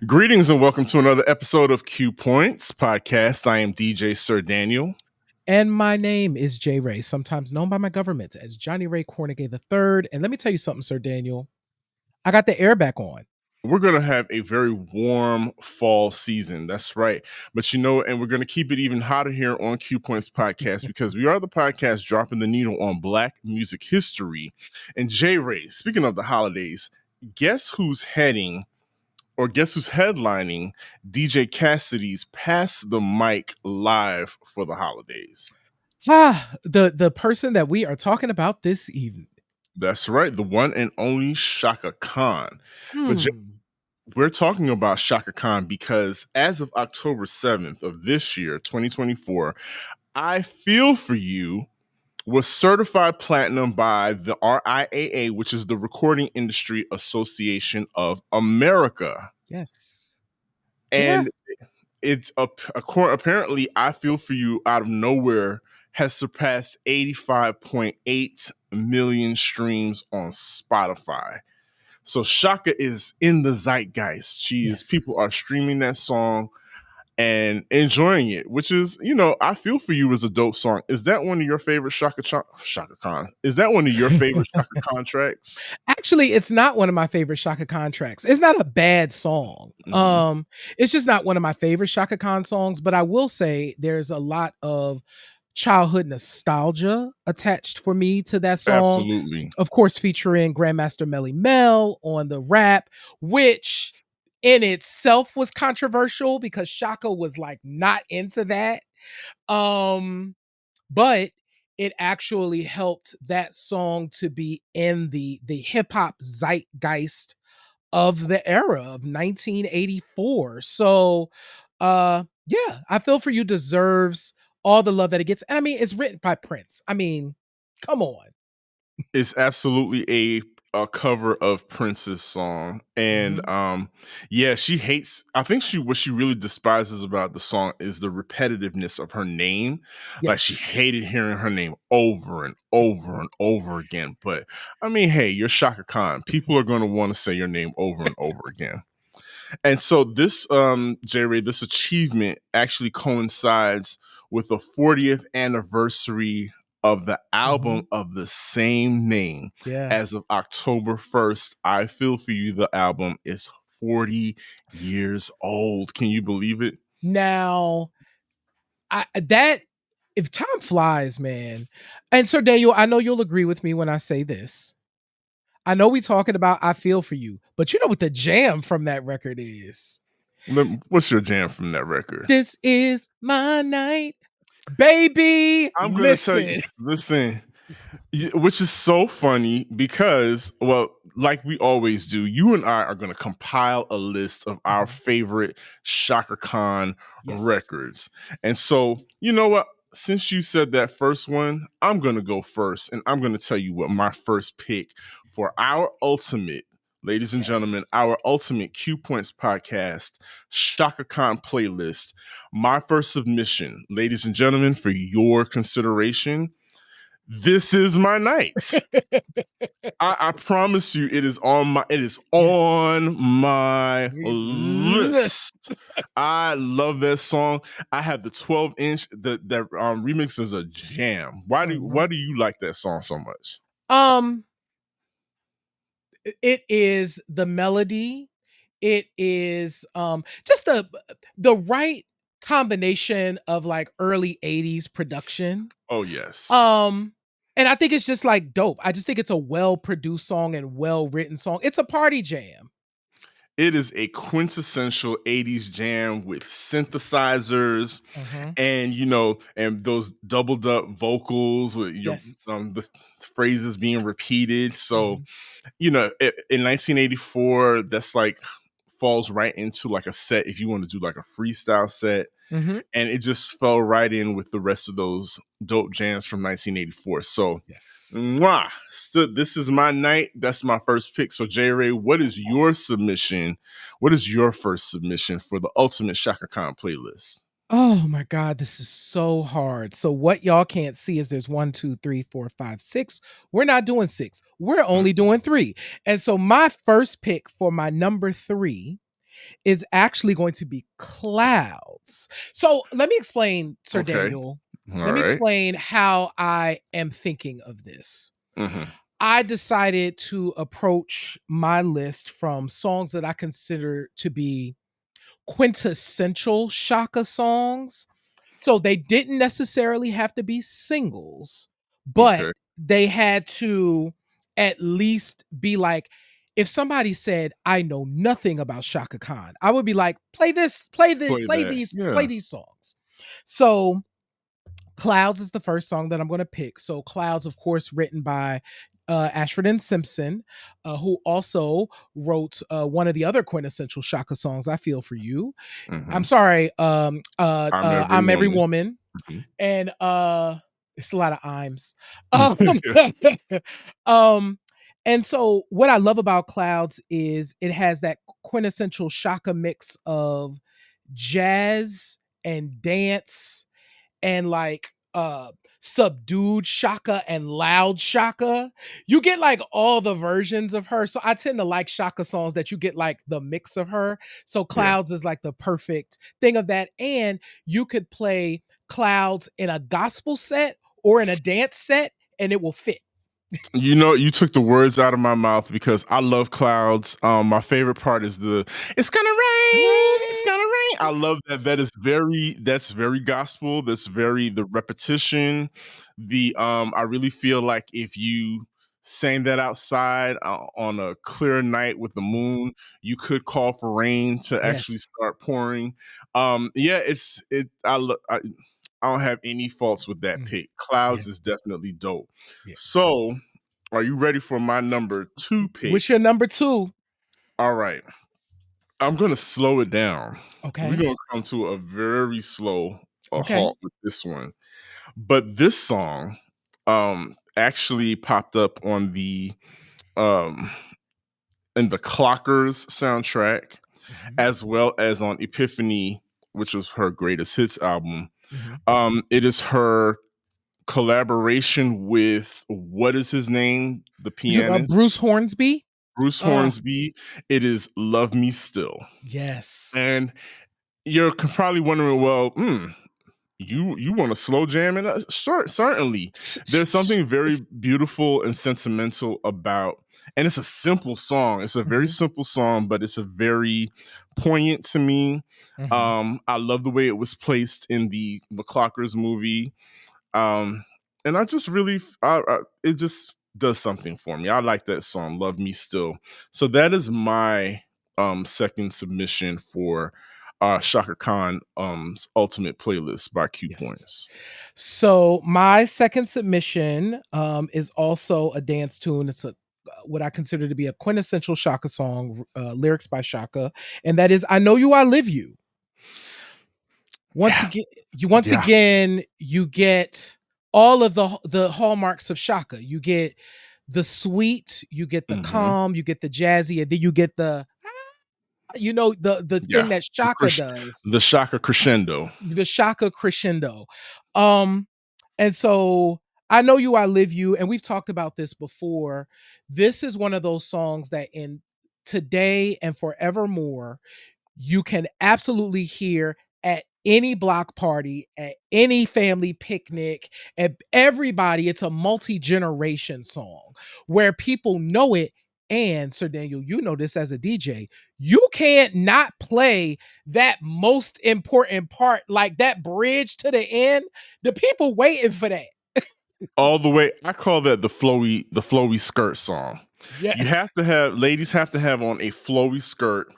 Greetings and welcome to another episode of Q Points Podcast. I am DJ Sir Daniel. And my name is J. Ray, sometimes known by my government as Johnny Ray Cornegay III. And let me tell you something, Sir Daniel. I got the air back on. We're going to have a very warm fall season. That's right. But and we're going to keep it even hotter here on Q Points Podcast because we are the podcast dropping the needle on Black music history. And J. Ray, speaking of the holidays, guess who's headlining DJ Cassidy's Pass the Mic live for the holidays? The person that we are talking about this evening. That's right, the one and only Chaka Khan. But Hmm. we're talking about Chaka Khan because as of October 7th of this year, 2024, I Feel For You was certified platinum by the RIAA, which is the Recording Industry Association of America. Yes. And it's apparently I Feel For You out of nowhere has surpassed 85.8 million streams on Spotify. So Chaka is in the zeitgeist. People are streaming that song and enjoying it, which is, I Feel For You is a dope song. Is that one of your favorite Chaka Khan? Is that one of your favorite Chaka Khan tracks? Actually, it's not one of my favorite Chaka Khan tracks. It's not a bad song. Mhm. It's just not one of my favorite Chaka Khan songs, but I will say there's a lot of childhood nostalgia attached for me to that song. Absolutely. Of course, featuring Grandmaster Melly Mel on the rap, which in itself was controversial because Shaka was like not into that. But it actually helped that song to be in the hip hop zeitgeist of the era of 1984. So yeah, I Feel For You deserves all the love that it gets. And I mean, it's written by Prince. I mean, come on. It's absolutely a cover of Prince's song. And yeah, she hates, I think what she really despises about the song is the repetitiveness of her name. Like she Yes. hated hearing her name over and over and over again. But I mean, hey, you're Chaka Khan. People are going to want to say your name over and over again. And so this, J-Ray, this achievement actually coincides with the 40th anniversary of the album of the same name. Yeah. As of October 1st, I Feel For You, the album is 40 years old. Can you believe it? Now, if time flies, man. And so Daniel, I know you'll agree with me when I say this. I know we talking about I Feel For You, but you know what the jam from that record is? What's your jam from that record? This is my night, baby. I'm going to tell you, Listen. listen, which is so funny because, well, like we always do, you and I are going to compile a list of our favorite Chaka Khan records. And so, you know what? Since you said that first one, I'm going to go first and I'm going to tell you what my first pick for our ultimate, ladies and gentlemen, our ultimate Q Points podcast, Chaka Khan playlist. My first submission, ladies and gentlemen, for your consideration. This Is My Night. I promise you, it is on my list. I love that song. I have the 12-inch. That remix is a jam. Why do you like that song so much? It is the melody. It is just the right combination of like early 80s production. Oh yes. And I think it's just like dope. I just think it's a well-produced song and well-written song. It's a party jam. It is a quintessential 80s jam with synthesizers and and those doubled up vocals with the phrases being repeated. So, in 1984, that's like falls right into like a set if you want to do like a freestyle set. And it just fell right in with the rest of those dope jams from 1984. So, this is my night. That's my first pick. So, J. Ray, what is your submission? What is your first submission for the ultimate Chaka Khan playlist? Oh my God, this is so hard. So what y'all can't see is there's 1, 2, 3, 4, 5, 6. We're not doing 6. We're only doing 3. And so my first pick for my number 3 is actually going to be Clouds. So let me explain, Sir Okay. Daniel. All Let me right. explain how I am thinking of this. Mm-hmm. I decided to approach my list from songs that I consider to be quintessential Shaka songs. So they didn't necessarily have to be singles, but Okay. they had to at least be like, if somebody said, I know nothing about Shaka Khan, I would be like, play this, Play that. play Yeah. these songs. So Clouds is the first song that I'm going to pick. So Clouds, of course, written by Ashford and Simpson, who also wrote one of the other quintessential Shaka songs, "I Feel for You." Mm-hmm. I'm sorry, I'm every I'm Every woman. Woman, Mhm. and it's a lot of "Ims." Um, um, and so what I love about Clouds is it has that quintessential Shaka mix of jazz and dance and like subdued Shaka and loud Shaka. You get like all the versions of her. So I tend to like Shaka songs that you get like the mix of her. So Yeah. Clouds is like the perfect thing of that. And you could play Clouds in a gospel set or in a dance set and it will fit. You know, you took the words out of my mouth because I love clouds. My favorite part is the "It's gonna rain, it's gonna rain." I love that. That's very gospel. That's very the repetition. I really feel like if you sang that outside on a clear night with the moon, you could call for rain to actually Yes. start pouring. Yeah, it's it. I don't have any faults with that Mm, pick. Clouds yes. is definitely dope. Yeah. So are you ready for my number two What's pick? your number two? All right. I'm going to slow it down. We're Okay. going to come to a very slow Okay. halt with this one. But this song actually popped up on the um in the Clockers soundtrack Mhm. as well as on Epiphany, which was her greatest hits album. Mhm. It is her collaboration with what is his name? The You talking about pianist, Bruce Hornsby? Bruce Oh, Hornsby. It is Love Me Still. yes. And you're probably wondering, well, you want a slow jam? And sure, certainly. There's something very It's beautiful and sentimental about, and it's a simple song. It's a very mhm, simple song, but it's a very poignant to me. mhm. I love the way it was placed in the McClockers movie. Um, and I just really, it just does something for me. I like that song, "Love Me Still." So that is my second submission for Shaka Khan Ultimate Playlist by Q Yes. Points. So my second submission is also a dance tune. It's a what I consider to be a quintessential Shaka song, lyrics by Shaka, and that is "I Know You, I Live You." Once Yeah, again, yeah. you get all of the hallmarks of Shaka. You get the sweet, you get the Hmm. calm, you get the jazzy, and then you get the the thing Yeah. that The, Shaka does, the Shaka crescendo. the Shaka crescendo. Um, and so I Know You, I Live You, and we've talked about this before. This is one of those songs that in today and forevermore you can absolutely hear at any block party, at any family picnic, at everybody. It's a multi-generation song where people know it. And Sir Daniel, you know this as a DJ, you can't not play that most important part, like that bridge to the end. The people waiting for that. All the way. I call that the flowy skirt song. You Yes. have to have ladies have to have on a flowy skirt,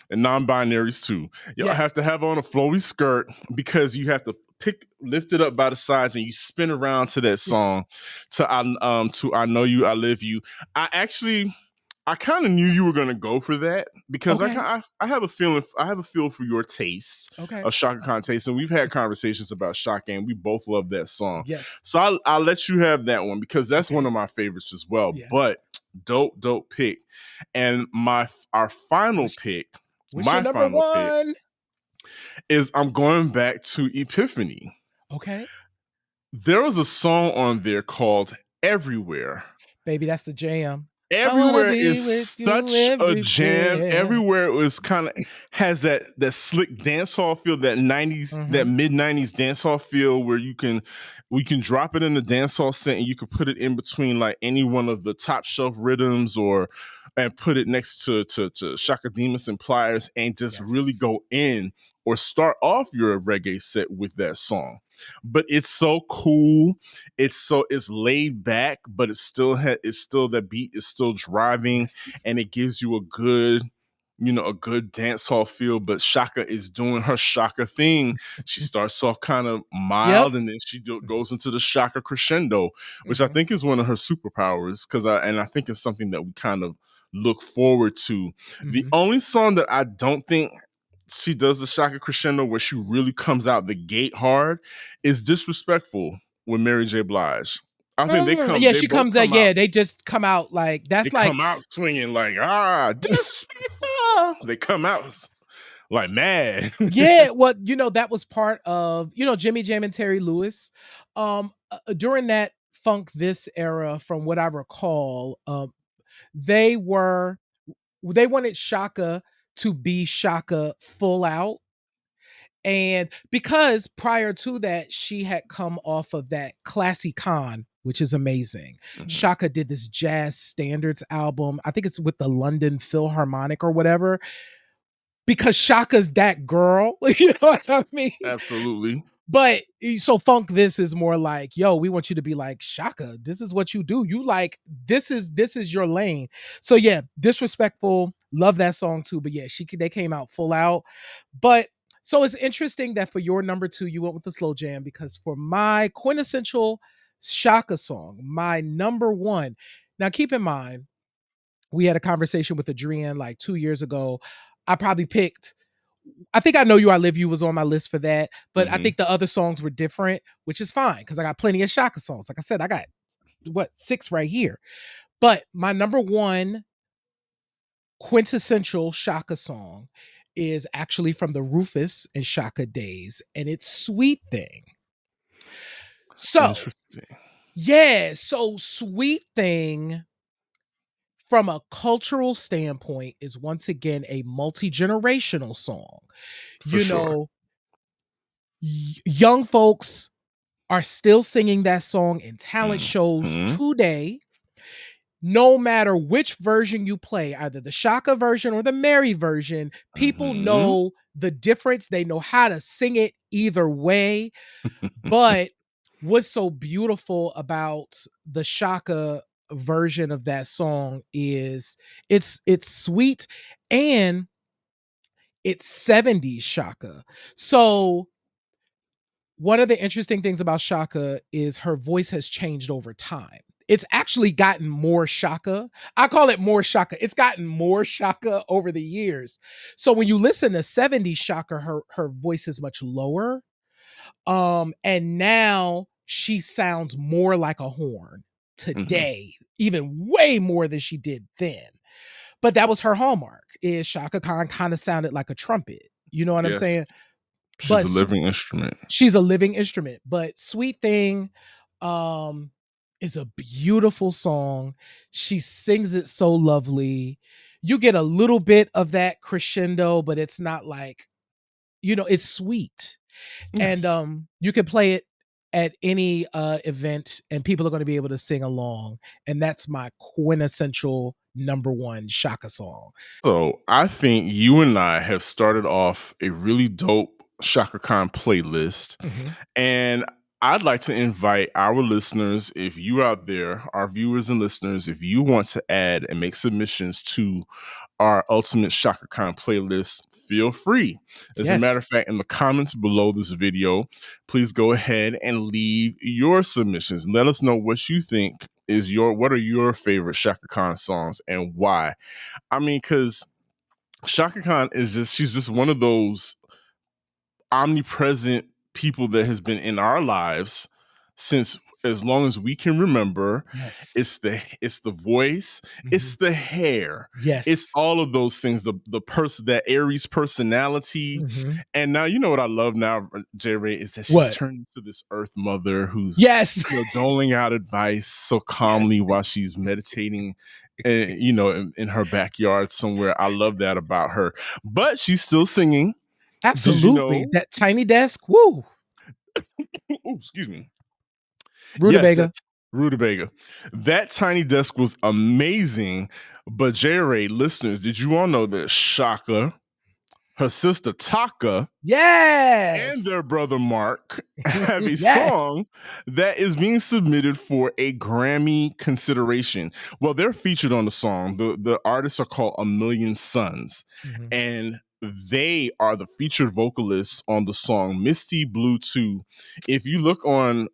and non-binaries too. You have Yes. to have on a flowy skirt because you have to lift it up by the sides and you spin around to that Yeah. song to I Know You, I Live You. I actually I kind of knew you were going to go for that because Okay. I have a feeling I have a feel for your tastes Okay. of Shaka Khan taste, and we've had conversations about Shaka, and we both love that song. Yes. So I'll let you have that one because that's one Okay. of my favorites as well. Yeah. But dope pick, and our final What's, pick, what's your my number final pick one? is I'm going back to Epiphany. Okay. There was a song on there called "Everywhere." Baby, that's the jam. I wanna everywhere be is with you such a jam. everywhere. Everywhere it was kind of has that slick dance hall feel, that 90s, that Mhm. mid 90s dance hall feel where we can drop it in the dance hall set and you can put it in between like any one of the top shelf rhythms, or and put it next to Shaka Demus and Pliers and just really Yes. go in, or start off your reggae set with that song. But it's so cool, it's laid back, but it's still, the beat is still driving, Yes. and it gives you a good, a good dance hall feel. But Shaka is doing her Shaka thing. She starts off kind of Yep. mild, and then goes into the Shaka crescendo, which I Mhm. think is one of her superpowers. I think it's something that we kind of look forward to. The Mhm. only song that I don't think she does the Shaka crescendo where she really comes out the gate hard is Disrespectful with Mary J. Blige. I think Yeah, they she both comes out. come out, Yeah, they just come out like they that's like come out swinging like, disrespectful. They come out like mad. yeah, well, that was part of, Jimmy Jam and Terry Lewis. During that Funk This era, from what I recall, they were they wanted Shaka to be Shaka full out. And because prior to that, she had come off of that Classy Con, which is amazing. Mhm. Shaka did this jazz standards album. I think it's with the London Philharmonic or whatever, because Shaka's that girl. You know what I mean? Absolutely. But so Funk This is more like, yo, we want you to be like Shaka. This is what you do. You like, this is your lane. So yeah, Disrespectful. Love that song too. But yeah, they came out full out. But so it's interesting that for your number two, you went with the slow jam, because for my quintessential Shaka song, my number one. Now keep in mind, we had a conversation with Adrian like 2 years ago. I probably picked, I think I Know You I Live You was on my list for that, but I Hmm. think the other songs were different, which is fine because I got plenty of Shaka songs. Like I said, I got what, six right here. But my number one quintessential Shaka song is actually from the Rufus and Shaka days, and it's Sweet Thing. So, Interesting. yeah, so Sweet Thing from a cultural standpoint is once again a multi-generational song. For You sure. know, young folks are still singing that song in talent shows Mhm. today. No matter which version you play, either the Shaka version or the Mary version, people Mhm. know the difference. They know how to sing it either way. But what's so beautiful about the Shaka version of that song is it's sweet, and it's 70s Shaka. So one of the interesting things about Shaka is her voice has changed over time. It's actually gotten more Shaka. I call it more Shaka. It's gotten more Shaka over the years. So when you listen to 70s Shaka, her voice is much lower. And now she sounds more like a horn Mhm. today, even way more than she did then. But that was her hallmark. Is Shaka Khan kind of sounded like a trumpet. You know what I'm Yes. saying? She's But a living instrument. she's a living instrument. But Sweet Thing um is a beautiful song. She sings it so lovely. You get a little bit of that crescendo, but it's not like, it's sweet. And Yes. you can play it at any event and people are going to be able to sing along. And that's my quintessential number one Shaka song. So I think you and I have started off a really dope Shaka Khan playlist. Mhm. And I'd like to invite our listeners, if you out there, our viewers and listeners, if you want to add and make submissions to our Ultimate Shaka Khan playlist, feel free. As a matter of Yes. fact, in the comments below this video, please go ahead and leave your submissions. Let us know what you think what are your favorite Shaka Khan songs and why. I mean, because Shaka Khan she's just one of those omnipresent people that has been in our lives since as long as we can remember, Yes. it's the voice, Mhm. it's the hair, it's Yes. all of those things. The person, that Aries personality. Mhm. And now, you know what I love now, J. Ray, is that she's What? turned into this Earth Mother who's, Yes. doling out advice so Yes. calmly while she's meditating, in her backyard somewhere. I love that about her. But she's still singing. Did you Absolutely. know? That tiny desk. Woo. Oh, excuse me. Yes, Rutabaga. that's Rutabaga. That tiny desk was amazing. But J. Ray, listeners, did you all know that Chaka, her sister Taka, and Yes. their brother Mark have a Yes. song that is being submitted for a Grammy consideration? Well, they're featured on the song. The artists are called A Million Suns, Mhm. and they are the featured vocalists on the song Misty Blue 2. If you look on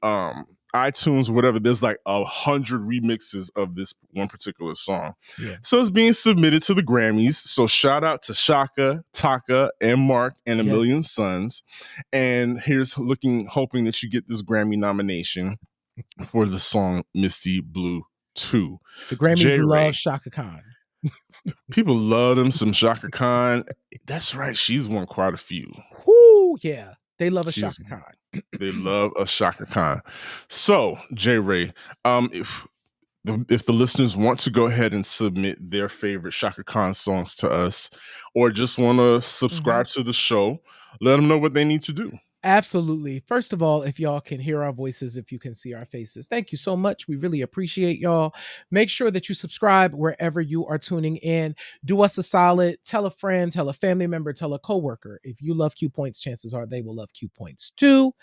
iTunes or whatever, there's like 100 remixes of this one particular song. Yeah. So it's being submitted to the Grammys. So shout out to Chaka, Taka, and Mark and A Yes. Million Suns. And here's hoping that you get this Grammy nomination for the song Misty Blue 2. The Grammys J. love Ray. Shaka Khan. People love them some Chaka Khan. That's right. She's won quite a few. Whoo, yeah. They love a She's Shaka Khan. They love a Chaka Khan. So, J. Ray, if the listeners want to go ahead and submit their favorite Chaka Khan songs to us, or just want to subscribe to the show, let them know what they need to do. Absolutely. First of all, if y'all can hear our voices, if you can see our faces, thank you so much. We really appreciate y'all. Make sure that you subscribe wherever you are tuning in. Do us a solid. Tell a friend, tell a family member, tell a coworker. If you love Q Points, chances are they will love Q Points too.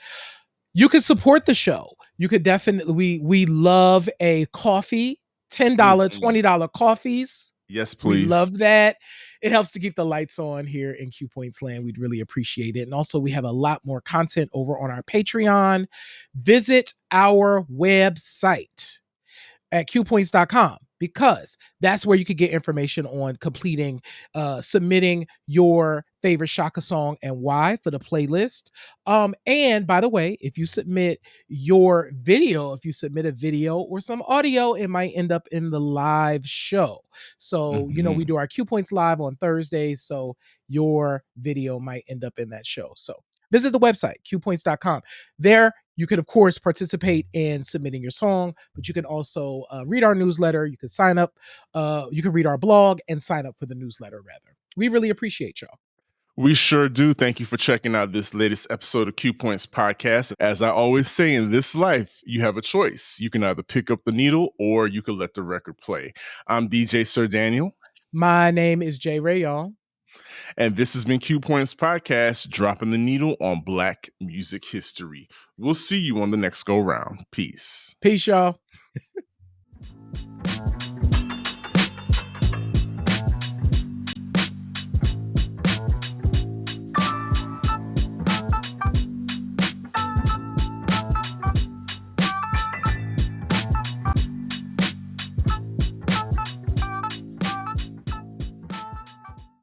You could support the show. You could definitely, we love a coffee, $10, Mhm. $20 coffees. Yes, We please. love that. It helps to keep the lights on here in Q Points Land. We'd really appreciate it. And also, we have a lot more content over on our Patreon. Visit our website at qpoints.com, because that's where you could get information on completing, submitting your favorite Shaka song and why for the playlist. And by the way, if you submit your video, if you submit a video or some audio, it might end up in the live show. So, we do our Q Points live on Thursdays. So your video might end up in that show. So visit the website, qpoints.com. There, you could, of course, participate in submitting your song, but you can also read our newsletter. You can sign up. You can read our blog and sign up for the newsletter, rather. We really appreciate y'all. We sure do. Thank you for checking out this latest episode of Q Points Podcast. As I always say, in this life, you have a choice. You can either pick up the needle or you can let the record play. I'm DJ Sir Daniel. My name is J. Ray, y'all. And this has been Q Points Podcast, dropping the needle on Black music history. We'll see you on the next go round. Peace. Peace, y'all.